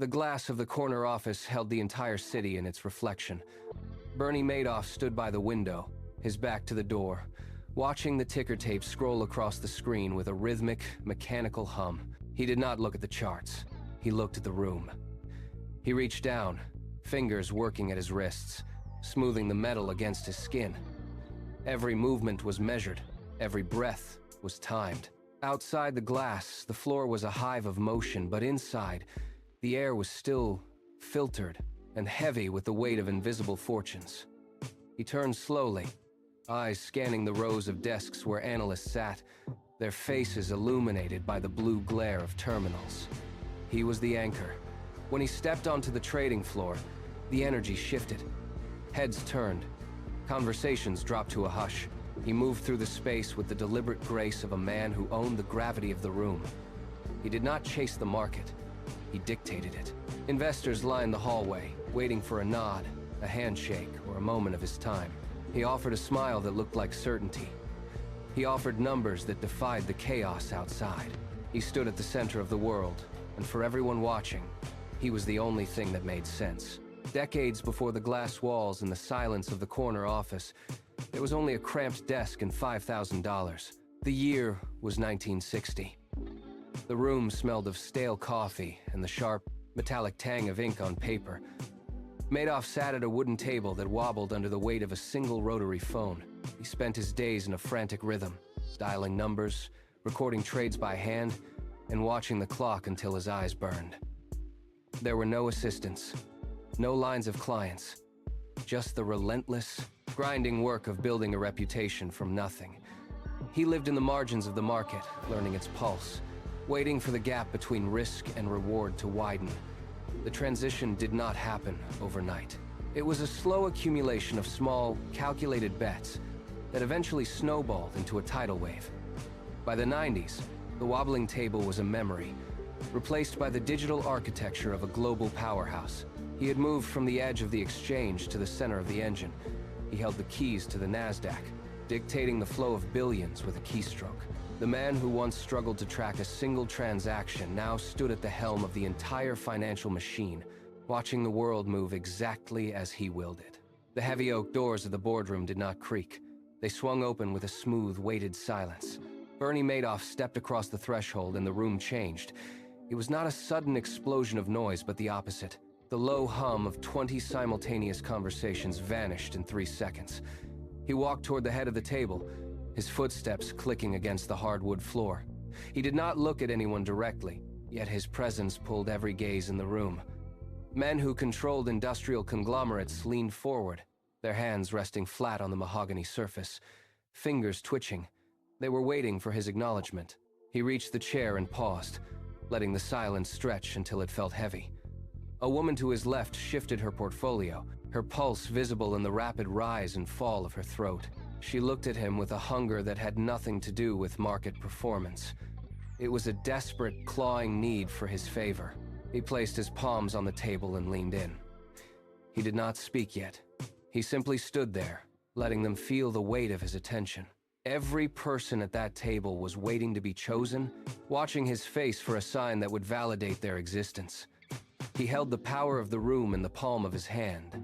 The glass of the corner office held the entire city in its reflection. Bernie Madoff stood by the window, his back to the door, watching the ticker tape scroll across the screen with a rhythmic, mechanical hum. He did not look at the charts. He looked at the room. He reached down, fingers working at his wrists, smoothing the metal against his skin. Every movement was measured. Every breath was timed. Outside the glass, the floor was a hive of motion, but inside, the air was still filtered and heavy with the weight of invisible fortunes. He turned slowly, eyes scanning the rows of desks where analysts sat, their faces illuminated by the blue glare of terminals. He was the anchor. When he stepped onto the trading floor, the energy shifted. Heads turned. Conversations dropped to a hush. He moved through the space with the deliberate grace of a man who owned the gravity of the room. He did not chase the market. He dictated it. Investors lined the hallway, waiting for a nod, a handshake, or a moment of his time. He offered a smile that looked like certainty. He offered numbers that defied the chaos outside. He stood at the center of the world, and for everyone watching, he was the only thing that made sense. Decades before the glass walls and the silence of the corner office, there was only a cramped desk and $5,000. The year was 1960. The room smelled of stale coffee and the sharp, metallic tang of ink on paper. Madoff sat at a wooden table that wobbled under the weight of a single rotary phone. He spent his days in a frantic rhythm, dialing numbers, recording trades by hand, and watching the clock until his eyes burned. There were no assistants, no lines of clients, just the relentless, grinding work of building a reputation from nothing. He lived in the margins of the market, learning its pulse, waiting for the gap between risk and reward to widen. The transition did not happen overnight. It was a slow accumulation of small, calculated bets that eventually snowballed into a tidal wave. By the 90s, the wobbling table was a memory, replaced by the digital architecture of a global powerhouse. He had moved from the edge of the exchange to the center of the engine. He held the keys to the NASDAQ, dictating the flow of billions with a keystroke. The man who once struggled to track a single transaction now stood at the helm of the entire financial machine, watching the world move exactly as he willed it. The heavy oak doors of the boardroom did not creak. They swung open with a smooth, weighted silence. Bernie Madoff stepped across the threshold and the room changed. It was not a sudden explosion of noise, but the opposite. The low hum of 20 simultaneous conversations vanished in 3 seconds. He walked toward the head of the table, his footsteps clicking against the hardwood floor. He did not look at anyone directly, yet his presence pulled every gaze in the room. Men who controlled industrial conglomerates leaned forward, their hands resting flat on the mahogany surface, fingers twitching. They were waiting for his acknowledgement. He reached the chair and paused, letting the silence stretch until it felt heavy. A woman to his left shifted her portfolio, her pulse visible in the rapid rise and fall of her throat. She looked at him with a hunger that had nothing to do with market performance. It was a desperate, clawing need for his favor. He placed his palms on the table and leaned in. He did not speak yet. He simply stood there, letting them feel the weight of his attention. Every person at that table was waiting to be chosen, watching his face for a sign that would validate their existence. He held the power of the room in the palm of his hand,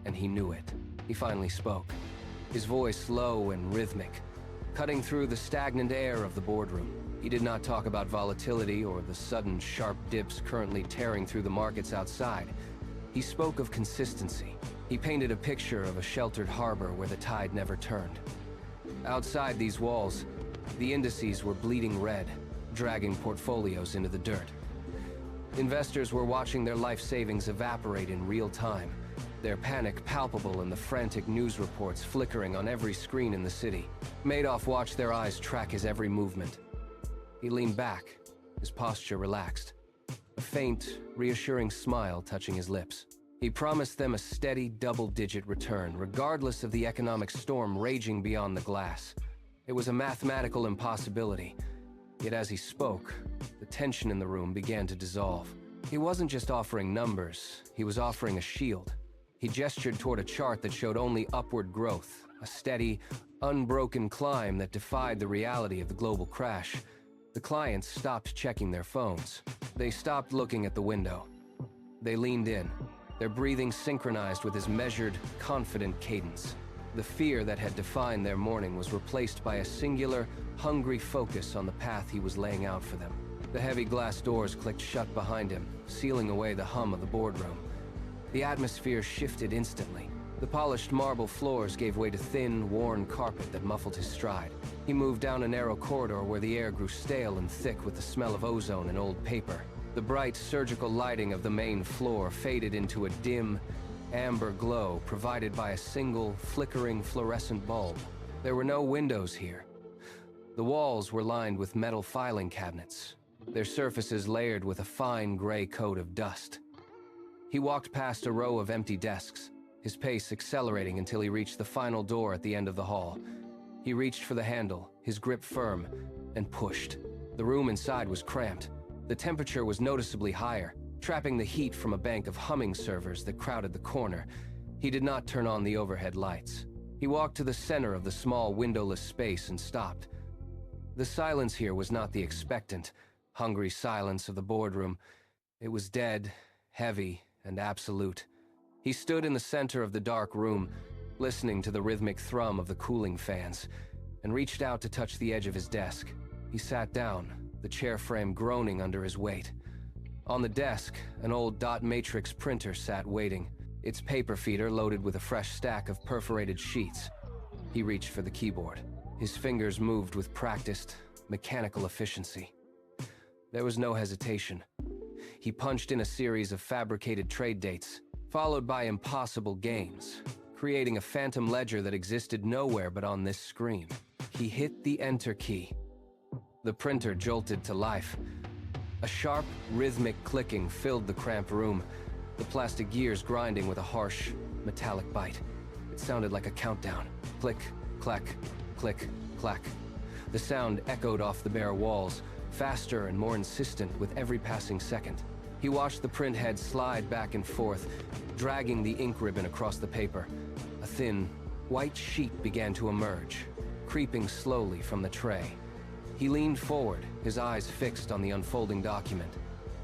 and he knew it. He finally spoke, his voice low and rhythmic, cutting through the stagnant air of the boardroom. He did not talk about volatility or the sudden sharp dips currently tearing through the markets outside. He spoke of consistency. He painted a picture of a sheltered harbor where the tide never turned. Outside these walls, the indices were bleeding red, dragging portfolios into the dirt. Investors were watching their life savings evaporate in real time, their panic palpable in the frantic news reports flickering on every screen in the city. Madoff watched their eyes track his every movement. He leaned back, his posture relaxed, a faint, reassuring smile touching his lips. He promised them a steady, double-digit return, regardless of the economic storm raging beyond the glass. It was a mathematical impossibility. Yet as he spoke, the tension in the room began to dissolve. He wasn't just offering numbers, he was offering a shield. He gestured toward a chart that showed only upward growth, a steady, unbroken climb that defied the reality of the global crash. The clients stopped checking their phones. They stopped looking at the window. They leaned in, their breathing synchronized with his measured, confident cadence. The fear that had defined their morning was replaced by a singular, hungry focus on the path he was laying out for them. The heavy glass doors clicked shut behind him, sealing away the hum of the boardroom. The atmosphere shifted instantly. The polished marble floors gave way to thin, worn carpet that muffled his stride. He moved down a narrow corridor where the air grew stale and thick with the smell of ozone and old paper. The bright, surgical lighting of the main floor faded into a dim, amber glow provided by a single, flickering fluorescent bulb. There were no windows here. The walls were lined with metal filing cabinets, their surfaces layered with a fine gray coat of dust. He walked past a row of empty desks, his pace accelerating until he reached the final door at the end of the hall. He reached for the handle, his grip firm, and pushed. The room inside was cramped. The temperature was noticeably higher, trapping the heat from a bank of humming servers that crowded the corner. He did not turn on the overhead lights. He walked to the center of the small windowless space and stopped. The silence here was not the expectant, hungry silence of the boardroom. It was dead, heavy, and absolute. He stood in the center of the dark room, listening to the rhythmic thrum of the cooling fans, and reached out to touch the edge of his desk. He sat down, the chair frame groaning under his weight. On the desk, an old dot matrix printer sat waiting, its paper feeder loaded with a fresh stack of perforated sheets. He reached for the keyboard. His fingers moved with practiced, mechanical efficiency. There was no hesitation. He punched in a series of fabricated trade dates, followed by impossible gains, creating a phantom ledger that existed nowhere but on this screen. He hit the enter key. The printer jolted to life. A sharp, rhythmic clicking filled the cramped room, the plastic gears grinding with a harsh, metallic bite. It sounded like a countdown. Click, clack, click, clack. The sound echoed off the bare walls, faster and more insistent with every passing second. He watched the print head slide back and forth, dragging the ink ribbon across the paper. A thin, white sheet began to emerge, creeping slowly from the tray. He leaned forward, his eyes fixed on the unfolding document.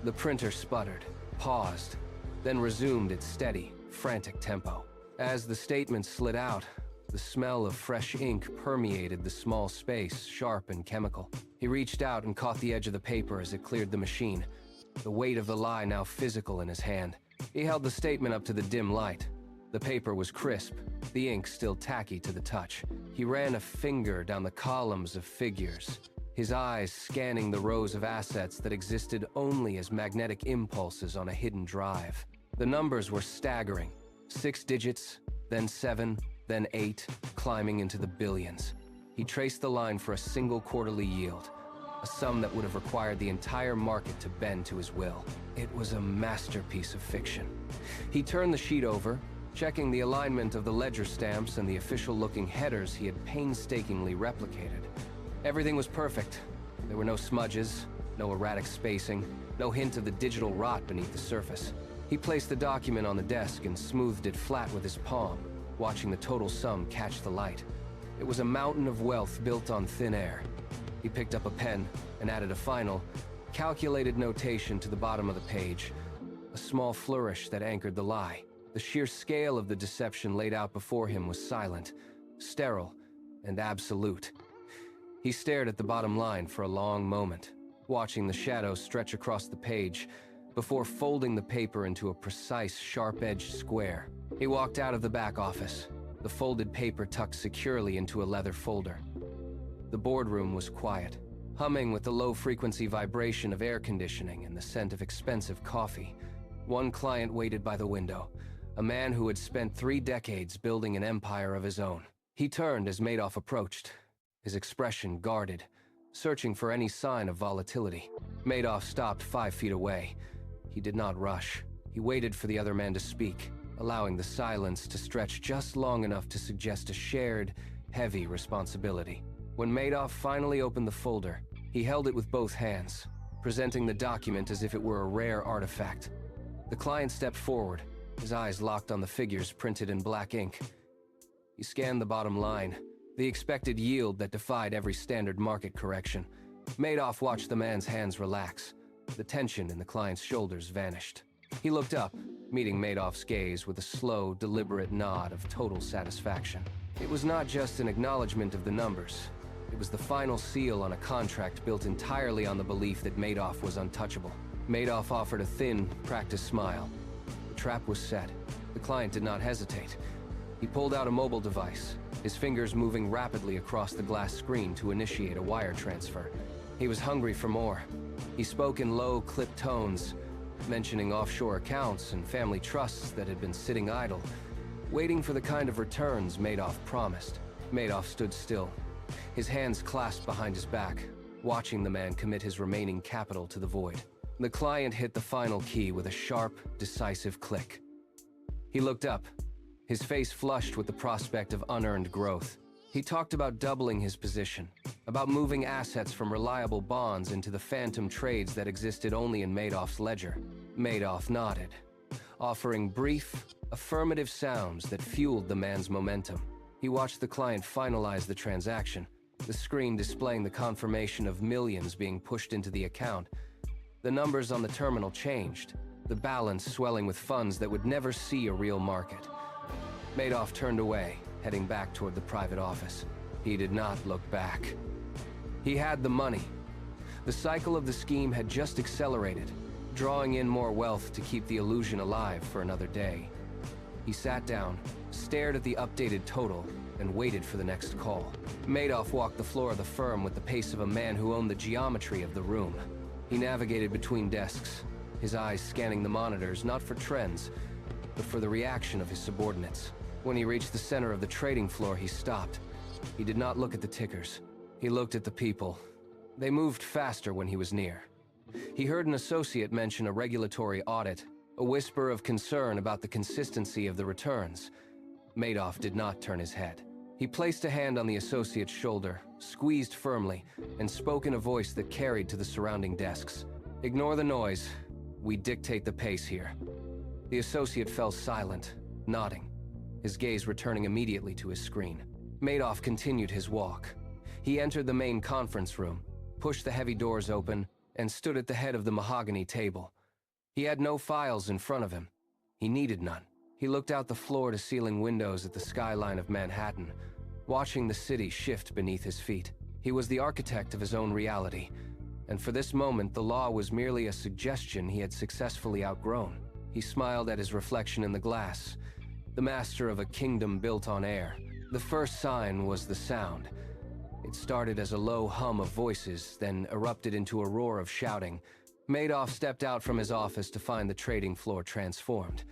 The printer sputtered, paused, then resumed its steady, frantic tempo. As the statement slid out, the smell of fresh ink permeated the small space, sharp and chemical. He reached out and caught the edge of the paper as it cleared the machine, the weight of the lie now physical in his hand. He held the statement up to the dim light. The paper was crisp, the ink still tacky to the touch. He ran a finger down the columns of figures, his eyes scanning the rows of assets that existed only as magnetic impulses on a hidden drive. The numbers were staggering. 6 digits, then 7, then 8, climbing into the billions. He traced the line for a single quarterly yield, a sum that would have required the entire market to bend to his will. It was a masterpiece of fiction. He turned the sheet over, checking the alignment of the ledger stamps and the official-looking headers he had painstakingly replicated. Everything was perfect. There were no smudges, no erratic spacing, no hint of the digital rot beneath the surface. He placed the document on the desk and smoothed it flat with his palm, watching the total sum catch the light. It was a mountain of wealth built on thin air. He picked up a pen and added a final, calculated notation to the bottom of the page, a small flourish that anchored the lie. The sheer scale of the deception laid out before him was silent, sterile, and absolute. He stared at the bottom line for a long moment, watching the shadows stretch across the page before folding the paper into a precise, sharp-edged square. He walked out of the back office, the folded paper tucked securely into a leather folder. The boardroom was quiet, humming with the low-frequency vibration of air conditioning and the scent of expensive coffee. One client waited by the window, a man who had spent 3 decades building an empire of his own. He turned as Madoff approached, his expression guarded, searching for any sign of volatility. Madoff stopped 5 feet away. He did not rush. He waited for the other man to speak, allowing the silence to stretch just long enough to suggest a shared, heavy responsibility. When Madoff finally opened the folder, he held it with both hands, presenting the document as if it were a rare artifact. The client stepped forward, his eyes locked on the figures printed in black ink. He scanned the bottom line, the expected yield that defied every standard market correction. Madoff watched the man's hands relax. The tension in the client's shoulders vanished. He looked up, meeting Madoff's gaze with a slow, deliberate nod of total satisfaction. It was not just an acknowledgement of the numbers. It was the final seal on a contract built entirely on the belief that Madoff was untouchable. Madoff offered a thin, practiced smile. The trap was set. The client did not hesitate. He pulled out a mobile device, his fingers moving rapidly across the glass screen to initiate a wire transfer. He was hungry for more. He spoke in low, clipped tones, mentioning offshore accounts and family trusts that had been sitting idle, waiting for the kind of returns Madoff promised. Madoff stood still, his hands clasped behind his back, watching the man commit his remaining capital to the void. The client hit the final key with a sharp, decisive click. He looked up, his face flushed with the prospect of unearned growth. He talked about doubling his position, about moving assets from reliable bonds into the phantom trades that existed only in Madoff's ledger. Madoff nodded, offering brief, affirmative sounds that fueled the man's momentum. He watched the client finalize the transaction, the screen displaying the confirmation of millions being pushed into the account. The numbers on the terminal changed, the balance swelling with funds that would never see a real market. Madoff turned away, heading back toward the private office. He did not look back. He had the money. The cycle of the scheme had just accelerated, drawing in more wealth to keep the illusion alive for another day. He sat down, stared at the updated total, and waited for the next call. Madoff walked the floor of the firm with the pace of a man who owned the geometry of the room. He navigated between desks, his eyes scanning the monitors not for trends, but for the reaction of his subordinates. When he reached the center of the trading floor, he stopped. He did not look at the tickers. He looked at the people. They moved faster when he was near. He heard an associate mention a regulatory audit, a whisper of concern about the consistency of the returns. Madoff did not turn his head. He placed a hand on the associate's shoulder, squeezed firmly, and spoke in a voice that carried to the surrounding desks. "Ignore the noise. We dictate the pace here." The associate fell silent, nodding, his gaze returning immediately to his screen. Madoff continued his walk. He entered the main conference room, pushed the heavy doors open, and stood at the head of the mahogany table. He had no files in front of him. He needed none. He looked out the floor-to-ceiling windows at the skyline of Manhattan, watching the city shift beneath his feet. He was the architect of his own reality, and for this moment the law was merely a suggestion he had successfully outgrown. He smiled at his reflection in the glass, the master of a kingdom built on air. The first sign was the sound. It started as a low hum of voices, then erupted into a roar of shouting. Madoff stepped out from his office to find the trading floor transformed.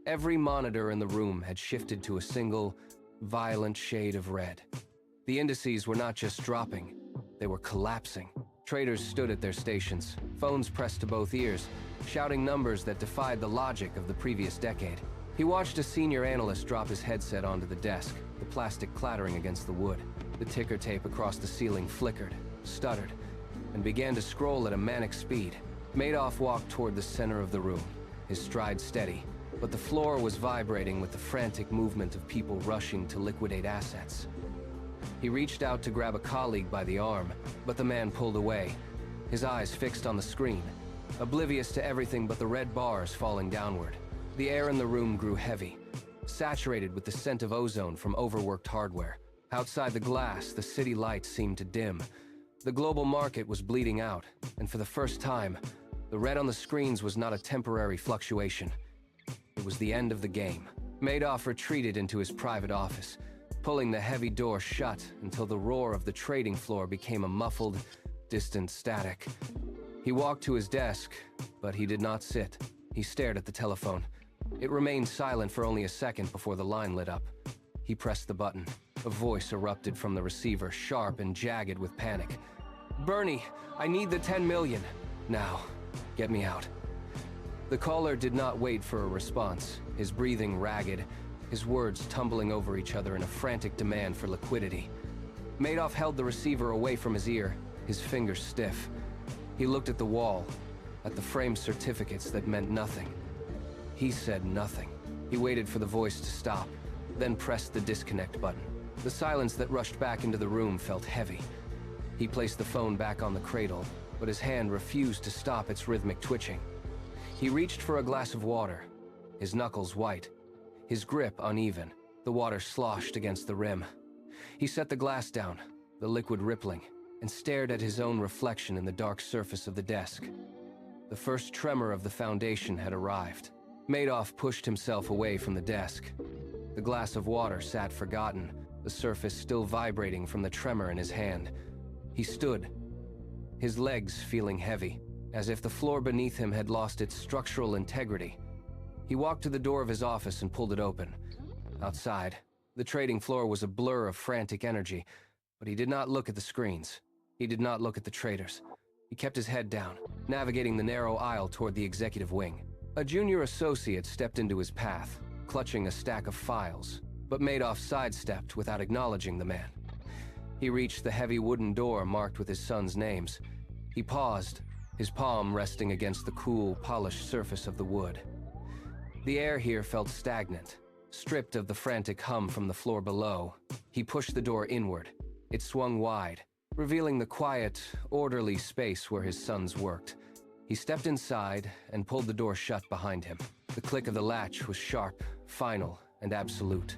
Every monitor in the room had shifted to a single, violent shade of red. The indices were not just dropping, they were collapsing. Traders stood at their stations, phones pressed to both ears, shouting numbers that defied the logic of the previous decade. He watched a senior analyst drop his headset onto the desk, the plastic clattering against the wood. The ticker tape across the ceiling flickered, stuttered, and began to scroll at a manic speed. Madoff walked toward the center of the room, his stride steady, but the floor was vibrating with the frantic movement of people rushing to liquidate assets. He reached out to grab a colleague by the arm, but the man pulled away, his eyes fixed on the screen, oblivious to everything but the red bars falling downward. The air in the room grew heavy, saturated with the scent of ozone from overworked hardware. Outside the glass, the city lights seemed to dim. The global market was bleeding out, and for the first time, the red on the screens was not a temporary fluctuation. It was the end of the game. Madoff retreated into his private office, pulling the heavy door shut until the roar of the trading floor became a muffled, distant static. He walked to his desk, but he did not sit. He stared at the telephone. It remained silent for only a second before the line lit up. He pressed the button. A voice erupted from the receiver, sharp and jagged with panic. "Bernie, I need the 10 million. Now, get me out." The caller did not wait for a response, his breathing ragged, his words tumbling over each other in a frantic demand for liquidity. Madoff held the receiver away from his ear, his fingers stiff. He looked at the wall, at the framed certificates that meant nothing. He said nothing. He waited for the voice to stop, then pressed the disconnect button. The silence that rushed back into the room felt heavy. He placed the phone back on the cradle, but his hand refused to stop its rhythmic twitching. He reached for a glass of water, his knuckles white, his grip uneven. The water sloshed against the rim. He set the glass down, the liquid rippling, and stared at his own reflection in the dark surface of the desk. The first tremor of the foundation had arrived. Madoff pushed himself away from the desk. The glass of water sat forgotten, the surface still vibrating from the tremor in his hand. He stood, his legs feeling heavy, as if the floor beneath him had lost its structural integrity. He walked to the door of his office and pulled it open. Outside, the trading floor was a blur of frantic energy, but he did not look at the screens. He did not look at the traders. He kept his head down, navigating the narrow aisle toward the executive wing. A junior associate stepped into his path, clutching a stack of files, but Madoff sidestepped without acknowledging the man. He reached the heavy wooden door marked with his son's names. He paused, his palm resting against the cool, polished surface of the wood. The air here felt stagnant, stripped of the frantic hum from the floor below. He pushed the door inward. It swung wide, revealing the quiet, orderly space where his sons worked. He stepped inside and pulled the door shut behind him. The click of the latch was sharp, final, and absolute.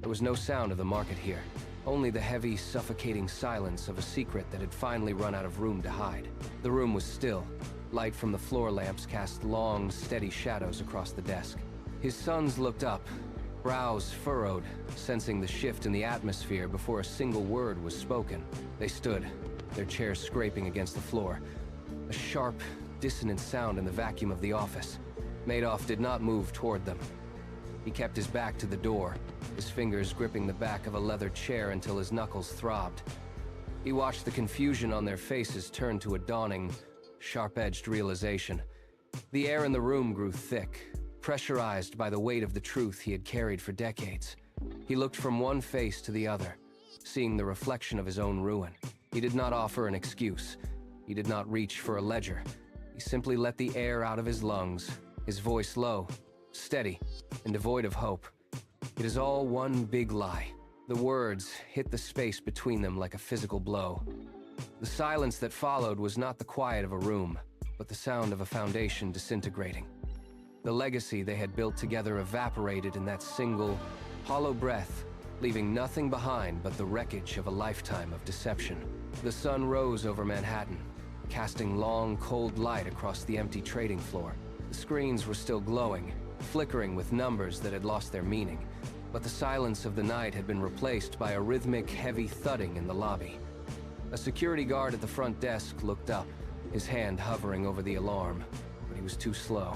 There was no sound of the market here, only the heavy, suffocating silence of a secret that had finally run out of room to hide. The room was still. Light from the floor lamps cast long, steady shadows across the desk. His sons looked up, brows furrowed, sensing the shift in the atmosphere before a single word was spoken. They stood, their chairs scraping against the floor. A sharp, dissonant sound in the vacuum of the office. Madoff did not move toward them. He kept his back to the door, his fingers gripping the back of a leather chair until his knuckles throbbed. He watched the confusion on their faces turn to a dawning, sharp-edged realization. The air in the room grew thick, pressurized by the weight of the truth he had carried for decades. He looked from one face to the other, seeing the reflection of his own ruin. He did not offer an excuse. He did not reach for a ledger. He simply let the air out of his lungs, his voice low, steady, and devoid of hope. It is all one big lie. The words hit the space between them like a physical blow. The silence that followed was not the quiet of a room, but the sound of a foundation disintegrating. The legacy they had built together evaporated in that single, hollow breath, leaving nothing behind but the wreckage of a lifetime of deception. The sun rose over Manhattan, casting long, cold light across the empty trading floor. The screens were still glowing, flickering with numbers that had lost their meaning, but the silence of the night had been replaced by a rhythmic, heavy thudding in the lobby. A security guard at the front desk looked up, his hand hovering over the alarm, but he was too slow.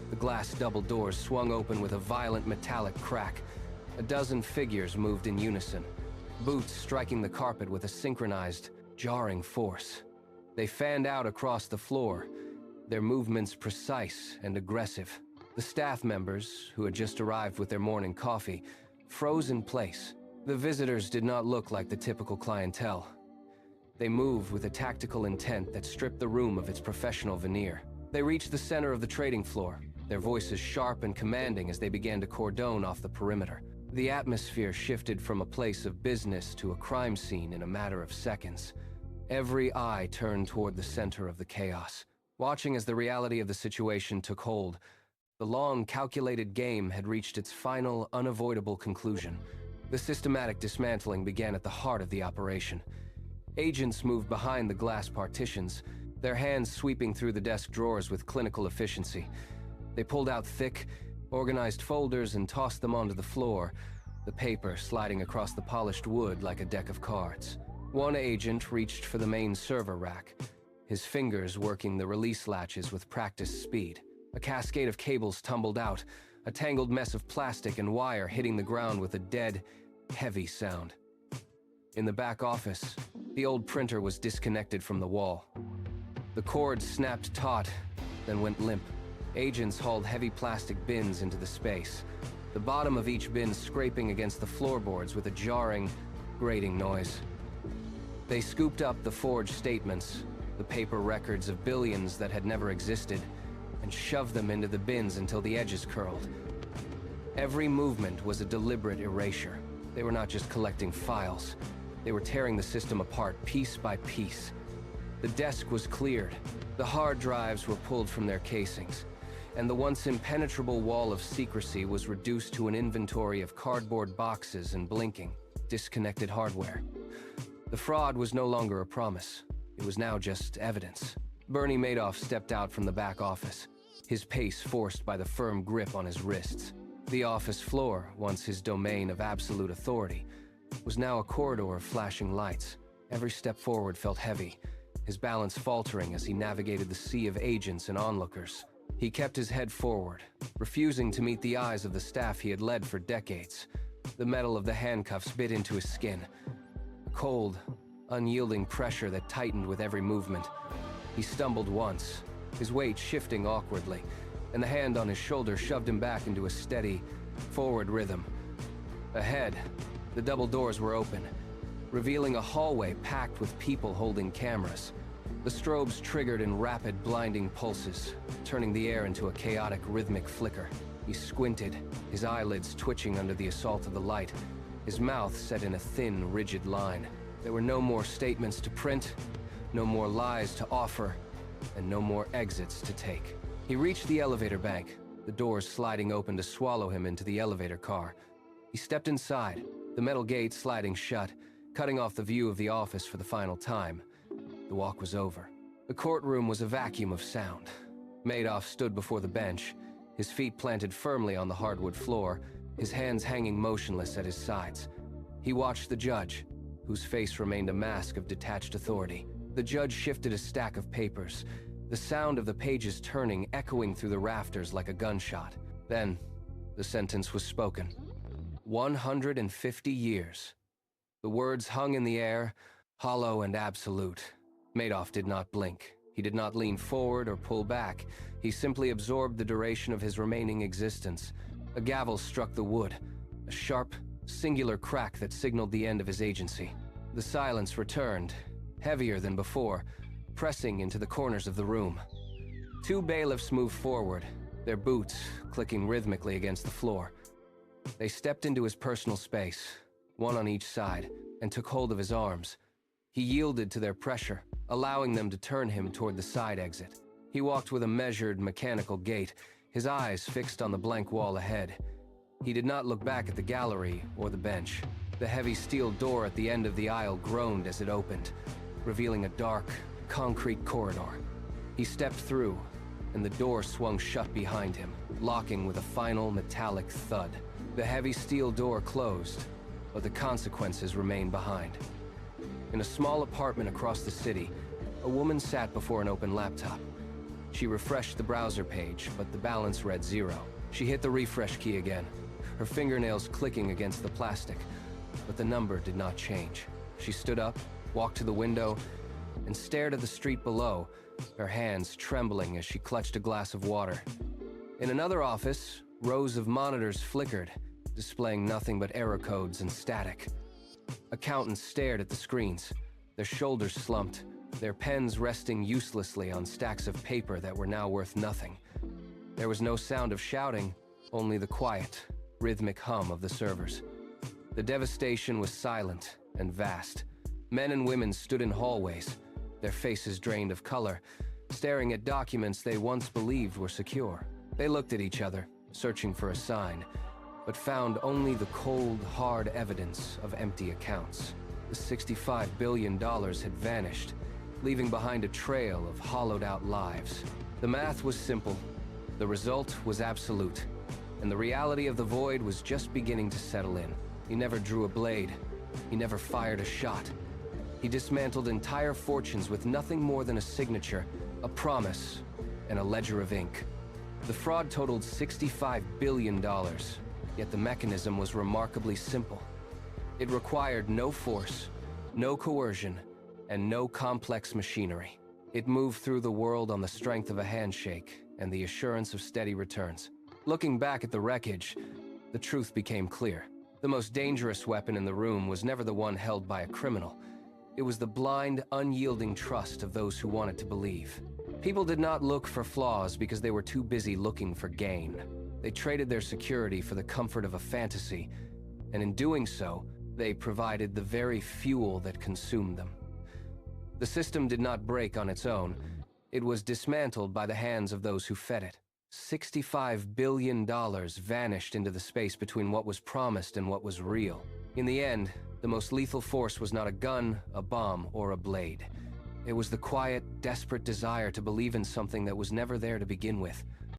The glass double doors swung open with a violent metallic crack. A dozen figures moved in unison, boots striking the carpet with a synchronized, jarring force. They fanned out across the floor, their movements precise and aggressive. The staff members, who had just arrived with their morning coffee, froze in place. The visitors did not look like the typical clientele. They moved with a tactical intent that stripped the room of its professional veneer. They reached the center of the trading floor, their voices sharp and commanding as they began to cordon off the perimeter. The atmosphere shifted from a place of business to a crime scene in a matter of seconds. Every eye turned toward the center of the chaos, watching as the reality of the situation took hold. The long, calculated game had reached its final, unavoidable conclusion. The systematic dismantling began at the heart of the operation. Agents moved behind the glass partitions, their hands sweeping through the desk drawers with clinical efficiency. They pulled out thick, organized folders and tossed them onto the floor, the paper sliding across the polished wood like a deck of cards. One agent reached for the main server rack, his fingers working the release latches with practiced speed. A cascade of cables tumbled out, a tangled mess of plastic and wire hitting the ground with a dead, heavy sound. In the back office, the old printer was disconnected from the wall. The cord snapped taut, then went limp. Agents hauled heavy plastic bins into the space, the bottom of each bin scraping against the floorboards with a jarring, grating noise. They scooped up the forged statements, the paper records of billions that had never existed, and shoved them into the bins until the edges curled. Every movement was a deliberate erasure. They were not just collecting files. They were tearing the system apart piece by piece. The desk was cleared, The hard drives were pulled from their casings, and the once impenetrable wall of secrecy was reduced to an inventory of cardboard boxes and blinking, disconnected hardware. The fraud was no longer a promise. It was now just evidence. Bernie Madoff stepped out from the back office, his pace forced by the firm grip on his wrists. The office floor, once his domain of absolute authority, was now a corridor of flashing lights. Every step forward felt heavy, his balance faltering as he navigated the sea of agents and onlookers. He kept his head forward, refusing to meet the eyes of the staff he had led for decades. The metal of the handcuffs bit into his skin, a cold, unyielding pressure that tightened with every movement. He stumbled once, his weight shifting awkwardly, and the hand on his shoulder shoved him back into a steady, forward rhythm. Ahead, the double doors were open, revealing a hallway packed with people holding cameras. The strobes triggered in rapid, blinding pulses, turning the air into a chaotic, rhythmic flicker. He squinted, his eyelids twitching under the assault of the light, his mouth set in a thin, rigid line. There were no more statements to print, no more lies to offer, and no more exits to take. He reached the elevator bank, the doors sliding open to swallow him into the elevator car. He stepped inside, the metal gate sliding shut, cutting off the view of the office for the final time. The walk was over. The courtroom was a vacuum of sound. Madoff stood before the bench, his feet planted firmly on the hardwood floor, his hands hanging motionless at his sides. He watched the judge, whose face remained a mask of detached authority. The judge shifted a stack of papers, the sound of the pages turning echoing through the rafters like a gunshot. Then, the sentence was spoken. 150 years. The words hung in the air, hollow and absolute. Madoff did not blink. He did not lean forward or pull back. He simply absorbed the duration of his remaining existence. A gavel struck the wood, a sharp, singular crack that signaled the end of his agency. The silence returned, heavier than before, pressing into the corners of the room. Two bailiffs moved forward, their boots clicking rhythmically against the floor. They stepped into his personal space, one on each side, and took hold of his arms. He yielded to their pressure, allowing them to turn him toward the side exit. He walked with a measured, mechanical gait, his eyes fixed on the blank wall ahead. He did not look back at the gallery or the bench. The heavy steel door at the end of the aisle groaned as it opened, revealing a dark, concrete corridor. He stepped through, and the door swung shut behind him, locking with a final metallic thud. The heavy steel door closed, but the consequences remained behind. In a small apartment across the city, a woman sat before an open laptop. She refreshed the browser page, but the balance read 0. She hit the refresh key again, her fingernails clicking against the plastic, but the number did not change. She stood up, walked to the window, and stared at the street below, her hands trembling as she clutched a glass of water. In another office, rows of monitors flickered, displaying nothing but error codes and static. Accountants stared at the screens, their shoulders slumped, their pens resting uselessly on stacks of paper that were now worth nothing. There was no sound of shouting, only the quiet, rhythmic hum of the servers. The devastation was silent and vast. Men and women stood in hallways, their faces drained of color, staring at documents they once believed were secure. They looked at each other, searching for a sign, but found only the cold, hard evidence of empty accounts. The $65 billion had vanished, leaving behind a trail of hollowed-out lives. The math was simple, the result was absolute, and the reality of the void was just beginning to settle in. He never drew a blade. He never fired a shot. He dismantled entire fortunes with nothing more than a signature, a promise, and a ledger of ink. The fraud totaled $65 billion, yet the mechanism was remarkably simple. It required no force, no coercion, and no complex machinery. It moved through the world on the strength of a handshake and the assurance of steady returns. Looking back at the wreckage, the truth became clear. The most dangerous weapon in the room was never the one held by a criminal. It was the blind, unyielding trust of those who wanted to believe. People did not look for flaws because they were too busy looking for gain. They traded their security for the comfort of a fantasy, and in doing so, they provided the very fuel that consumed them. The system did not break on its own. It was dismantled by the hands of those who fed it. $65 billion vanished into the space between what was promised and what was real. In the end, the most lethal force was not a gun, a bomb, or a blade. It was the quiet, desperate desire to believe in something that was never there to begin with.